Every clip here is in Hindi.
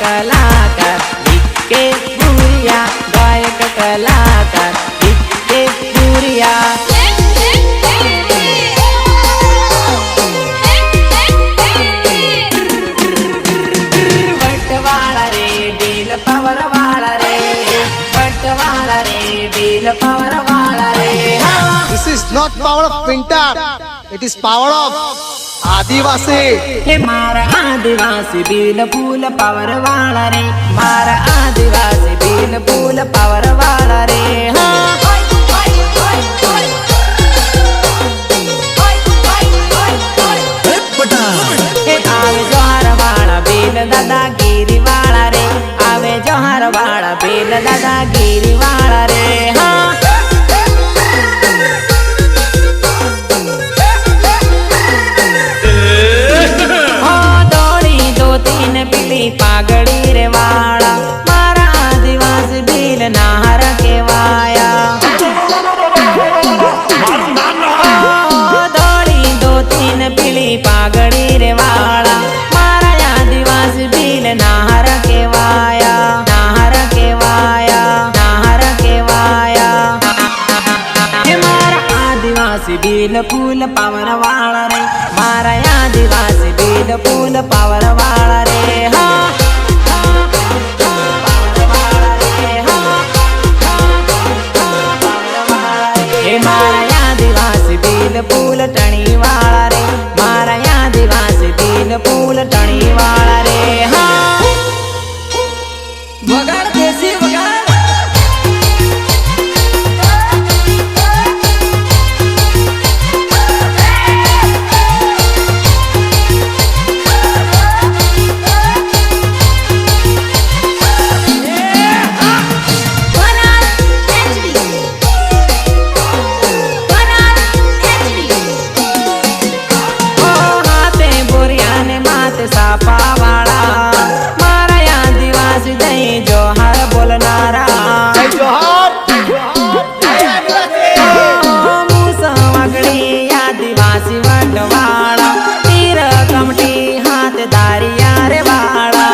कलाकार विक्के भूरिया, गायक कलाकार विक्के भूरिया। बटवाला रे बिल पावर वाला रे, बटवाला रे बिल पावर वाला रे। This is not power of Pintar, it is power of आदिवासी। हे मारा आदिवासी बिल फूल पावर वाला रे, मारा आदिवासी बिल फूल पावर वाला रे। हे आवे जोहर वाला बिल दादागिरी वाला रे, आवे जोहर वाला बिल दादागिरी वाला रे। पागड़ी रे वाला मारा आदिवासी बिल नाहर के वाया। दौड़ी दो तीन पीली पागड़ी रे वाला मारा आदिवासी बिल नाहर के वाया, नाहर के वाया, नाहर के वाया। मारा आदिवासी बिल फूल पावर वाला रे, मारा आदिवासी बिल फूल पावर वाला रे। मारा आदिवासी बिल फूल टणी वाला रे, मारा आदिवासी बिल फूल टणी वाला रे। वगाड़ देसी वगाड़। सापा वाला मारा आदिवासी दई जोहर बोलनारा, मूसवागड़ी आदिवासी वटवाड़ा, तीर कमटी हाथ दारिया रे वाड़ा,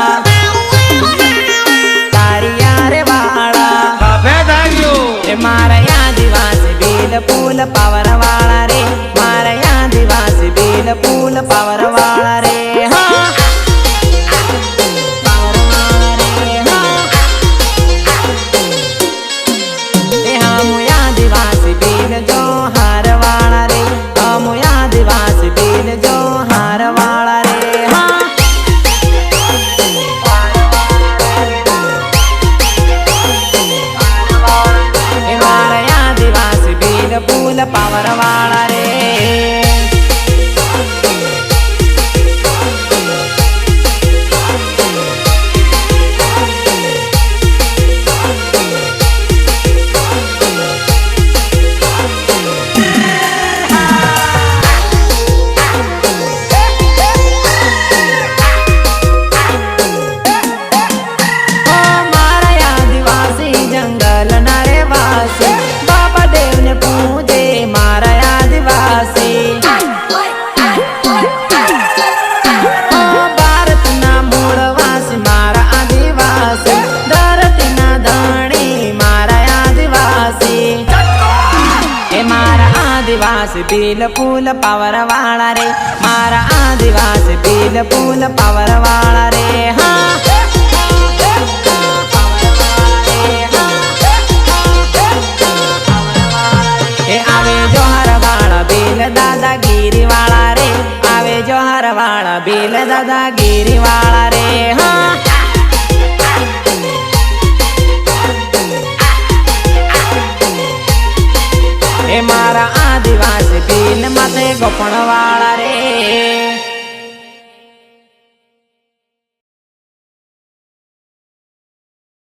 दारिया रे वाड़ा। मारा आदिवासी बिल फूल पावर वाला रे, मारा आदिवासी बिल फूल पावर वाला रे। जोहार वाला रे, हम आदिवासी बिल जोहार वाला रे। हमारा आदिवासी बिल फूल पावर वाला रे। बाबा देव ने पूजे मारा आदिवासी, भारत ना मूलवासी मारा आदिवासी, धरती ना धनी मारा आदिवासी। मारा आदिवासी बिल फूल पावर वाला रे, मारा आदिवासी बिल फूल पावर वाला रे। आवे जोहर वाला बिल दादागिरी वाला रे, आवे जोहर वाला बिल दादागिरी